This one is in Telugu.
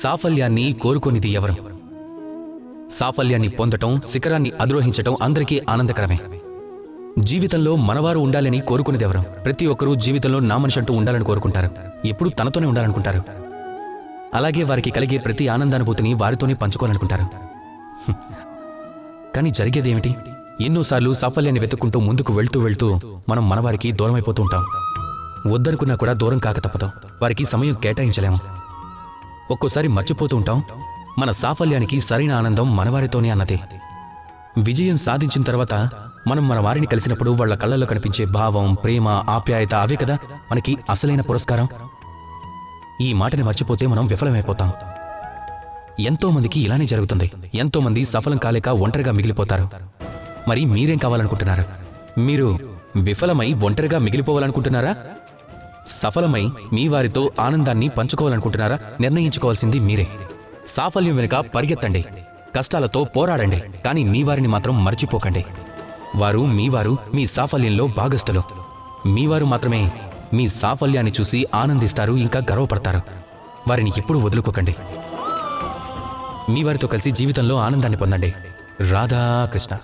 సాఫల్యాన్ని కోరుకొనిది ఎవరు? సాఫల్యాన్ని పొందటం, శిఖరాన్ని అధిరోహించటం అందరికీ ఆనందకరమే. జీవితంలో మనవారు ఉండాలని కోరుకునేది ఎవరు? ప్రతి ఒక్కరూ జీవితంలో నా మనిషి అంటూ ఉండాలని కోరుకుంటారు. ఎప్పుడూ తనతోనే ఉండాలనుకుంటారు. అలాగే వారికి కలిగే ప్రతి ఆనందానుభూతిని వారితోనే పంచుకోవాలనుకుంటారు. కానీ జరిగేదేమిటి? ఎన్నోసార్లు సాఫల్యాన్ని వెతుక్కుంటూ ముందుకు వెళ్తూ మనం మనవారికి దూరమైపోతూ ఉంటాం. వద్దనుకున్నా కూడా దూరం కాక తప్పదు. వారికి సమయం కేటాయించలేము. ఒక్కోసారి మర్చిపోతూ ఉంటాం, మన సాఫల్యానికి సరైన ఆనందం మనవారితోనే అన్నదే. విజయం సాధించిన తర్వాత మనం మన వారిని కలిసినప్పుడు వాళ్ల కళ్ళల్లో కనిపించే భావం, ప్రేమ, ఆప్యాయత అవే కదా మనకి అసలైన పురస్కారం. ఈ మాటని మర్చిపోతే మనం విఫలమైపోతాం. ఎంతో మందికి ఇలానే జరుగుతుంది. ఎంతో మంది సఫలం కాలేక ఒంటరిగా మిగిలిపోతారు. మరి మీరేం కావాలనుకుంటున్నారు? మీరు విఫలమై ఒంటరిగా మిగిలిపోవాలనుకుంటున్నారా? సఫలమై మీ వారితో ఆనందాన్ని పంచుకోవాలనుకుంటున్నారా? నిర్ణయించుకోవాల్సింది మీరే. సాఫల్యం వెనుక పరిగెత్తండి, కష్టాలతో పోరాడండి, కానీ మీ వారిని మాత్రం మర్చిపోకండి. వారు మీ సాఫల్యంలో భాగస్థులు. మీ వారు మాత్రమే మీ సాఫల్యాన్ని చూసి ఆనందిస్తారు, ఇంకా గర్వపడతారు. వారిని ఎప్పుడూ వదులుకోకండి. మీ వారితో కలిసి జీవితంలో ఆనందాన్ని పొందండి. రాధాకృష్ణ.